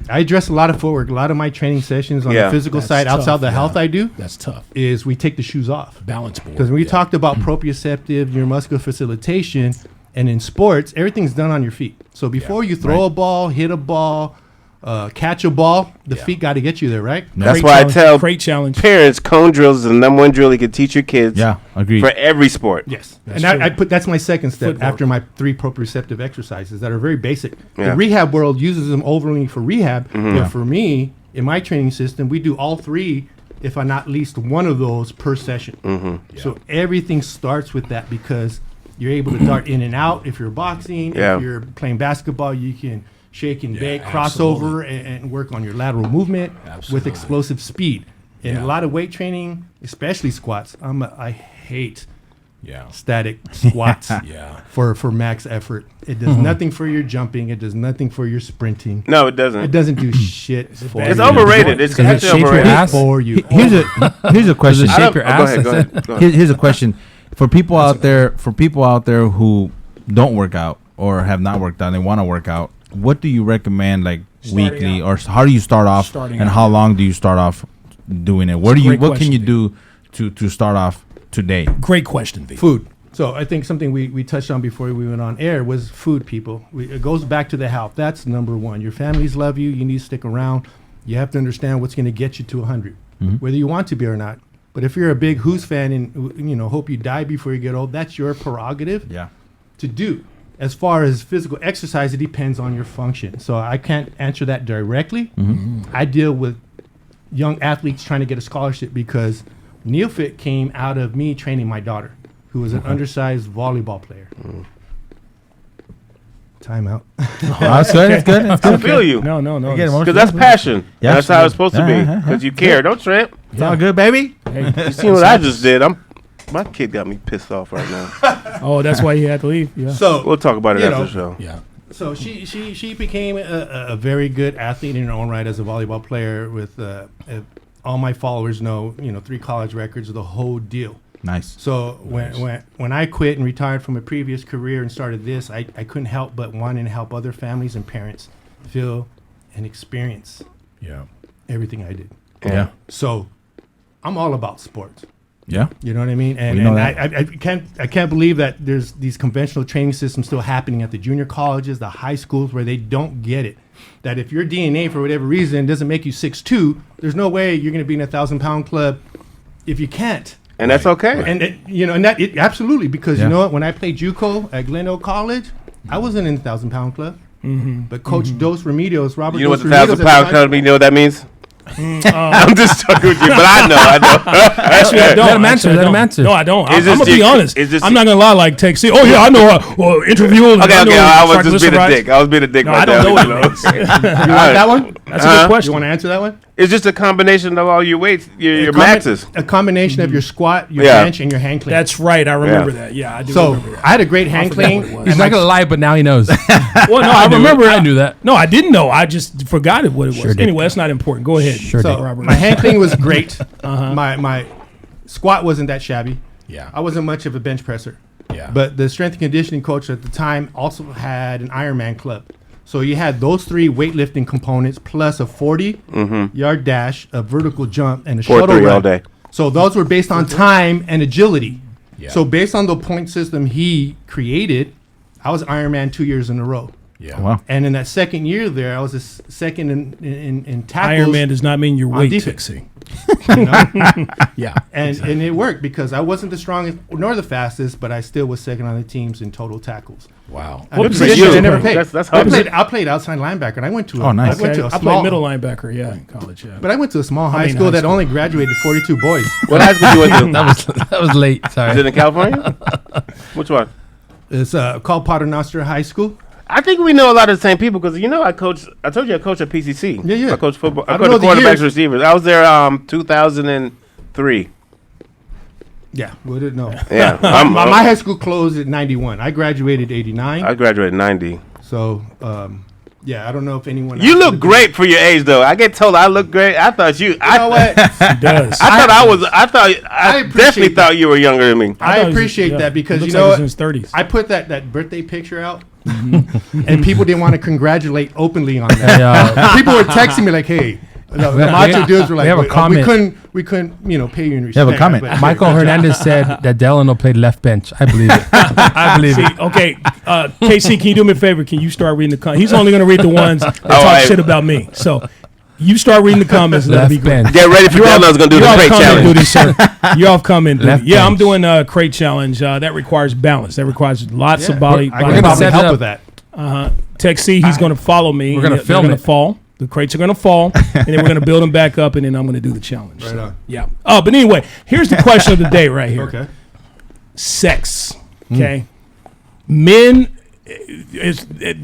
I address a lot of footwork. A lot of my training sessions on the physical That's side, tough, outside the health I do, That's tough. is we take the shoes off. Balance board. Because when we talked about proprioceptive neuromuscular facilitation, and in sports, everything's done on your feet. So before you throw a ball, hit a ball, catch a ball, the feet got to get you there, right? That's why I tell great challenge. parents, cone drills is the number one drill you can teach your kids. Yeah, agreed. For every sport. Yes, That's and true. I put that's my second step Footwork. after my 3 proprioceptive exercises that are very basic. Yeah. The rehab world uses them overly for rehab, but for me, in my training system, we do all 3, if not at least one of those per session. So everything starts with that because you're able to dart in and out. If you're boxing, if you're playing basketball, you can shake and bake, crossover, and work on your lateral movement with explosive speed. And a lot of weight training, especially squats, I hate static squats for max effort. It does nothing for your jumping. It does nothing for your sprinting. No, it doesn't. It doesn't do shit for It's you. overrated. It's Does it actually shape your overrated. ass? For you. Here's a question. Does it shape your Go ass? ahead, go I said. ahead, go ahead. Here's a question for people out there. For people out there who don't work out or have not worked out, and they want to work out. What do you recommend, like weekly, or how do you start off, and how long do you start off doing it? Where do you? great What can you question, do to start off today? Great question, V. Food. So I think something we touched on before we went on air was food, people. It goes back to the health. That's number one. Your families love you. You need to stick around. You have to understand what's going to get you to 100, whether you want to be or not. But if you're a big Who's fan and hope you die before you get old, that's your prerogative to do. As far as physical exercise, it depends on your function. So I can't answer that directly. I deal with young athletes trying to get a scholarship because NeoFit came out of me training my daughter, who was an undersized volleyball player. Time out. That's good. That's good. That's I good. feel you. No. I get emotional. Because that's passion. Yeah, That's how it's supposed to be. yeah. Because you care. Don't trip. It's all good, baby. You see what I just did? My kid got me pissed off right now. Oh, that's why he had to leave. Yeah. So We'll talk about it You after know. the show. Yeah. So she became a very good athlete in her own right as a volleyball player. With all my followers know 3 college records, the whole deal. Nice. So when I quit and retired from a previous career and started this, I couldn't help but wanting to help other families and parents feel and experience everything I did. Yeah. So I'm all about sports. Yeah. You know what I mean? And, We know and I can't believe that there's these conventional training systems still happening at the junior colleges, the high schools, where they don't get it. That if your DNA for whatever reason doesn't make you 6'2", there's no way you're going to be in a 1,000-pound club if you can't. And that's okay. And absolutely, because you know what? When I played JUCO at Glendale College, I wasn't in the 1,000-pound club. But Coach Dos Remedios, Robert You know what Dos the Remedios 1,000-pound club, you know what that means? I'm just talking with you, but I know. Actually, I don't. Let him answer, Actually, I let him don't. answer. No, I don't. I'm It's going to just be honest. it's just- I'm not going to lie like Texas. Oh, yeah, I know. Interview. Okay, I was just being a dick. I was being a dick No, right I don't there. know what it means. You want that one? That's a good You question. want to answer that one? It's just a combination of all your weights, your A maxes. A combination of your squat, your Yeah. bench, and your hang clean. That's right. I remember Yeah. that. Yeah, I do So remember that. I had a great hang forgot what it clean. was. He's not gonna lie, but now he knows. Well, no, I knew it. remember. I knew that. No, I didn't know. I just forgot what it was. Sure did. Anyway, that's not important. Go ahead. Sure So did. Robert. my hang clean was great. My squat wasn't that shabby. Yeah. I wasn't much of a bench presser. Yeah. But the strength and conditioning coach at the time also had an Ironman club. So you had those 3 weightlifting components plus a 40-yard dash, a vertical jump, and a shuttle 4-3 run. all day. So those were based on time and agility. Yeah. So based on the point system he created, I was Ironman 2 years in a row. Yeah. Wow. And in that second year there, I was second in tackles. Iron Man does not mean your weight defense. fixing. You know? Yeah. And it worked because I wasn't the strongest nor the fastest, but I still was second on the teams in total tackles. Wow. What What position position? I never played. That's I humble. played outside linebacker, and I went to Oh, nice. I went to a I small played middle linebacker. Yeah, in college. Yeah. But I went to a small high mean, school high that school. only graduated 42 boys. What high school you went to? that was late. Is it Sorry. in California? Which one? It's called Paternoster High School. I think we know a lot of the same people because I coach. I told you I coach at PCC. Yeah, yeah. I coach football. I I don't coach know the quarterbacks, years. receivers. I was there 2003. Yeah, we didn't know. Yeah, My high school closed at 91. I graduated 89. I graduated in 90. So Yeah, I don't know if anyone. You look great for your age, though. I get told I look great. I thought you. You know what? He does. I definitely thought you were younger than me. I appreciate that because looks you know like what? he's in his 30s. I put that birthday picture out, and people didn't want to congratulate openly on that. Yeah. People were texting me like, "Hey." The macho dudes were like, have a comment. we couldn't, pay you in respect. You have a comment. but- Michael Hernandez said that Delano played left bench. I believe it. I believe See, it. okay, KC, can you do me a favor? Can you start reading the comments? He's only going to read the ones that talk right. shit about me. So you start reading the comments. And that'll be Left great. bench. Get ready for Delano's going to do the crate challenge. Duty, sir. You're off comment duty. Left Yeah, I'm bench. doing a crate challenge. That requires balance. That requires lots of body. I We're can gonna probably set it help up. with that. Text C, he's going to follow me. We're gonna They're film gonna it. fall. The crates are going to fall, and then we're going to build them back up, and then I'm going to do the challenge. Right on. Yeah. Oh, but anyway, here's the question of the day right here. Okay. Sex. Okay. Men is the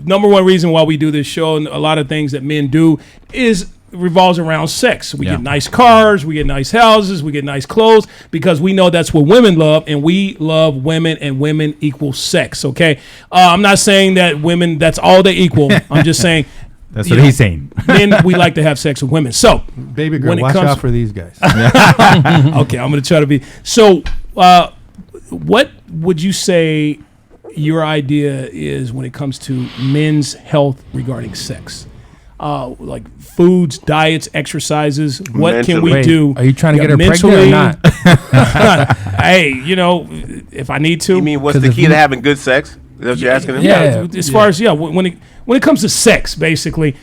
number one reason why we do this show, and a lot of things that men do is revolves around sex. We get nice cars, we get nice houses, we get nice clothes because we know that's what women love, and we love women, and women equals sex. Okay. I'm not saying that women that's all they equal. I'm just saying That's you what know, he's saying. men we like to have sex with women. So Baby girl, when it watch comes- out for these guys. okay, I'm going to try to be. So, what would you say your idea is when it comes to men's health regarding sex? Like foods, diets, exercises. What can we Wait, do? are you trying to get her mentally? pregnant or not? Hey, you know, if I need to. You mean what's 'Cause the if key you- to having good sex? Is that what you're asking him? Yeah, as far as when it comes to sex, basically,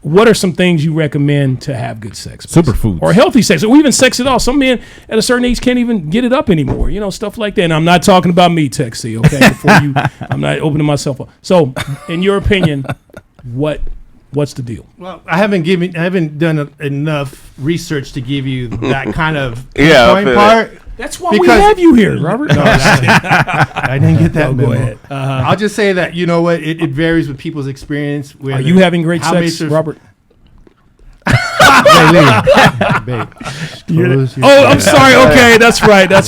what are some things you recommend to have good sex? basically? Superfoods. Or healthy sex, or even sex at all. Some men at a certain age can't even get it up anymore. You know, stuff like that. And I'm not talking about me, Texie. Okay, before you, I'm not opening myself up. So, in your opinion, what's the deal? Well, I haven't done enough research to give you that kind of Yeah, I pinpoint feel part. That's why we Because- have you here, Robert. No, I didn't get that. Oh, go memo. ahead. I'll just say that you know what it varies with people's experience. Are you having great sex, Robert? Babe, close your Oh, I'm eyes. sorry. Okay, that's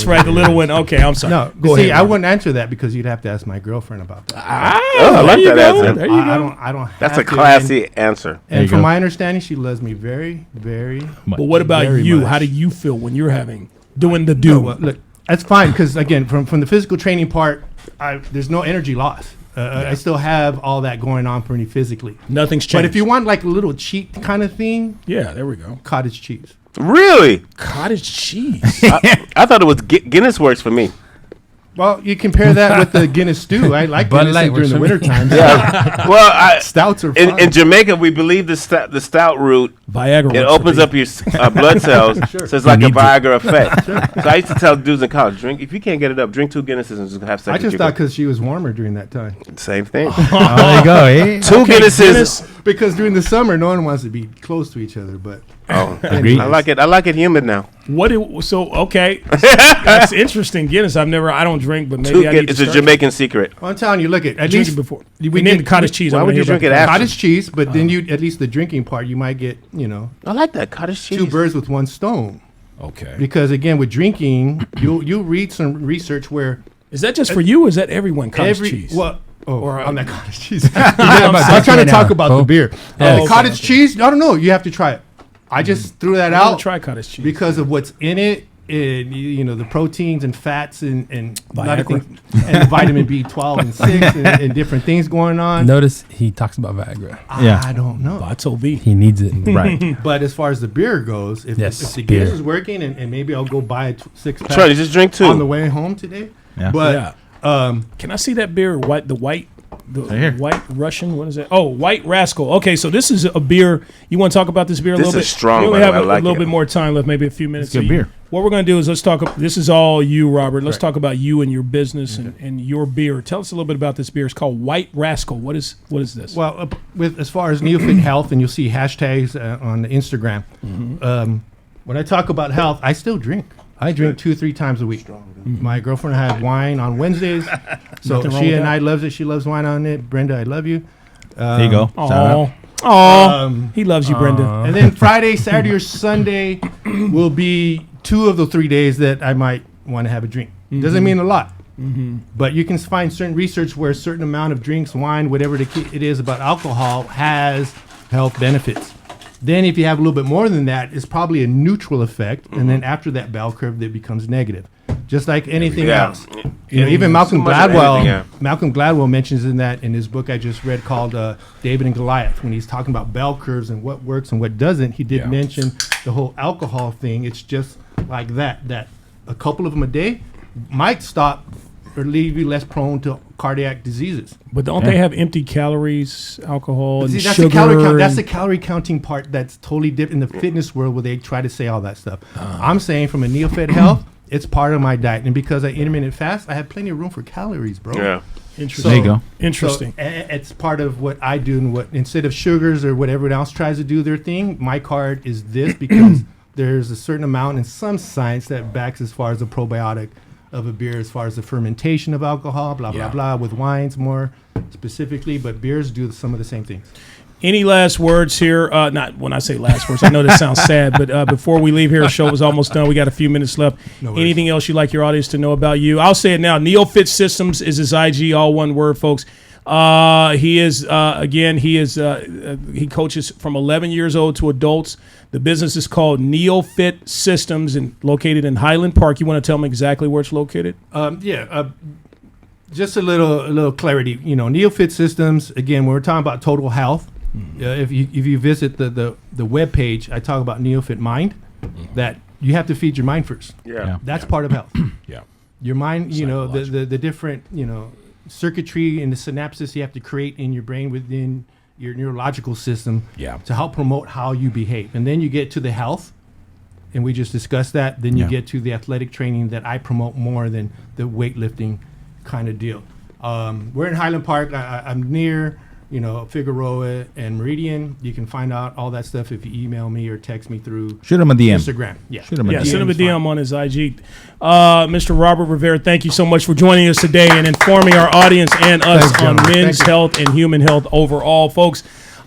right. The little one. Okay, I'm sorry. No, go see, ahead. I wouldn't answer that because you'd have to ask my girlfriend about that. I like there you that go. answer. There you go. I don't. That's have a to, classy answer. And you from go. my understanding, she loves me very, very. But what about Very you? much. How do you feel when you're doing the do? Well, look, that's fine because again, from the physical training part, there's no energy loss. I still have all that going on for me physically. Nothing's changed. But if you want like a little cheat kind of thing, yeah, there we go. cottage cheese. Really? Cottage cheese. I thought it was Guinness works for me. Well, you compare that with the Guinness stew. I like Bud Guinness Light during the works for winter time. Yeah. Well, Stouts are fine. in Jamaica, we believe the stout root, Viagra. it works for opens me. up your blood cells, so it's like a Viagra effect. So I used to tell dudes in college, drink if you can't get it up, drink 2 Guinnesses and just have sex. I with just your thought girl. because she was warmer during that time. Same thing. There you go. Eh? 2 Guinnesses. Because during the summer, no one wants to be close to each other. But Oh, Agreed. I like it. I like it humid now. Okay, that's interesting. Guinness. I don't drink, but maybe I need to It's a start Jamaican secret. well, I'm telling you, look at drinking least before. we We need the get- cottage cheese. Why I wanna would you hear about drink it the after? cottage cheese, but then you at least the drinking part, you might get I like that cottage cheese. 2 birds with 1 stone. Okay. Because again, with drinking, you'll read some research where Is that just for you? Or is that everyone? Cottage cheese. What? Oh, Or, on that cottage cheese. about I'm trying to right talk now, about Bo. the beer. Yeah. The Okay, cottage okay. cheese, I don't know. You have to try it. I just threw that I'm gonna out try cottage cheese because of what's in it. And you know the proteins and fats and a lot of Viagra. things, and vitamin B12 and 6 and different things going on. Notice he talks about Viagra. Yeah. I don't know. Vato V. He needs it. Right. But as far as the beer goes, if Yes, the beer. Guinness is working, and maybe I'll go buy a 6-pack Try to just drink 2. on the way home today. Yeah. But Can I see that beer? The white here. white Russian. What is that? Oh, White Rascal. Okay, so this is a beer. You want to talk about this beer a This little bit? is strong, We only by the have way. I a like little it. bit more time left, maybe a few minutes. It's good beer. What we're going to do is let's talk. This is all you, Robert. Let's talk about you and your business and your beer. Tell us a little bit about this beer. It's called White Rascal. What is this? Well, with as far as NeoFit Health, and you'll see hashtags on Instagram. When I talk about health, I still drink. I drink 2-3 times a week. My girlfriend and I have wine on Wednesdays, so Nothing wrong she with and that. I loves it. She loves wine on it. Brenda, I love you. There you go. Shout out. Oh, he loves you, Brenda. And then Friday, Saturday, or Sunday will be 2 of the 3 days that I might want to have a drink. Doesn't mean a lot. But you can find certain research where a certain amount of drinks, wine, whatever it is about alcohol has health benefits. Then if you have a little bit more than that, it's probably a neutral effect. And then after that bell curve, that becomes negative. Just like anything else. Even Malcolm Gladwell mentions in his book I just read called David and Goliath, when he's talking about bell curves and what works and what doesn't. He did mention the whole alcohol thing. It's just like that a couple of them a day might stop or leave you less prone to cardiac diseases. But don't they have empty calories, alcohol, and that's sugar? That's the calorie counting part that's totally different in the fitness world where they try to say all that stuff. I'm saying from a NeoFit health, it's part of my diet. And because I intermittent fast, I have plenty of room for calories, bro. Yeah. Interesting. There you go. Interesting. So it's part of what I do, and what instead of sugars or what everyone else tries to do their thing, my card is this because there's a certain amount in some science that backs as far as the probiotic of a beer, as far as the fermentation of alcohol, blah, blah, blah, with wines more specifically, but beers do some of the same things. Any last words here? Not when I say last words, I know this sounds sad, but before we leave here, the show is almost done. We got a few minutes left. No Anything else you'd like your audience to know about you? I'll say it now. NeoFit Systems is his IG, all one word, folks. He coaches from 11 years old to adults. The business is called NeoFit Systems and located in Highland Park. You want to tell them exactly where it's located? Just a little clarity. NeoFit Systems, again, when we're talking about total health, if you visit the web page, I talk about NeoFit Mind, that you have to feed your mind first. Yeah. That's part of health. Yeah. Your mind, the different, circuitry and the synapses you have to create in your brain within your neurological system to help promote how you behave. And then you get to the health, and we just discussed that. Then you get to the athletic training that I promote more than the weightlifting kind of deal. We're in Highland Park. I'm near, Figueroa and Meridian. You can find out all that stuff if you email me or text me through Shoot him a DM. Instagram. Shoot him a DM. Send him a DM on his IG. Mr. Robert Rivera, thank you so much for joining us today and informing our audience and us on men's health and human health overall, folks.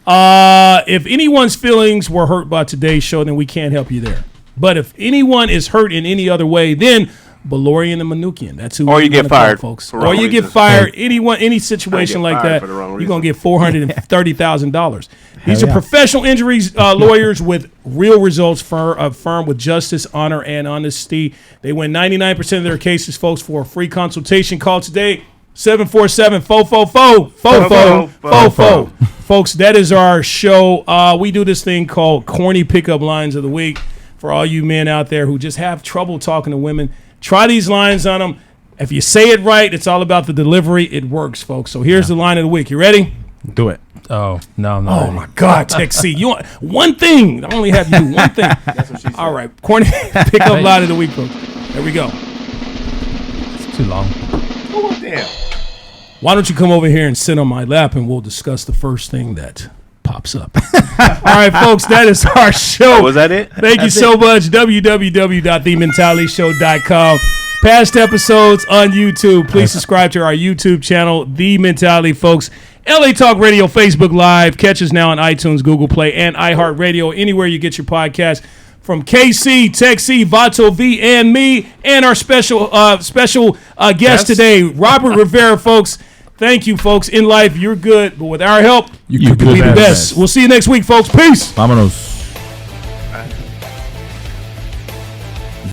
If anyone's feelings were hurt by today's show, then we can't help you there. But if anyone is hurt in any other way, then Beloryan and Manukyan. That's who. Or you get fired, folks. for Or wrong you get reasons. fired. Any situation like that, for the wrong you're gonna reason. get $430,000. These are yeah. professional injuries lawyers with real results, firm with justice, honor, and honesty. They win 99% of their cases, folks. For a free consultation, call today 747-444-4444. Folks, that is our show. We do this thing called Corny Pickup Lines of the Week. For all you men out there who just have trouble talking to women, try these lines on them. If you say it right, it's all about the delivery. It works, folks. So here's the line of the week. You ready? Do it. Oh, no, I'm not. Oh, my God, Texie. You want one thing. I only have you do one thing. That's what she said. All right. Corny Pickup Line of the Week, folks. There we go. It's too long. Oh, damn. Why don't you come over here and sit on my lap and we'll discuss the first thing that pops up. All right, folks, that is our show. Was that it? Thank you so much. www.thementalityshow.com. Past episodes on YouTube. Please subscribe to our YouTube channel, The Mentality, folks. LA Talk Radio, Facebook Live. Catch us now on iTunes, Google Play, and iHeart Radio. Anywhere you get your podcast. From KC, Texie, Vato V, and me, and our special guest today, Robert Rivera, folks. Thank you, folks. In life, you're good, but with our help, you could be the best. We'll see you next week, folks. Peace. Vámonos.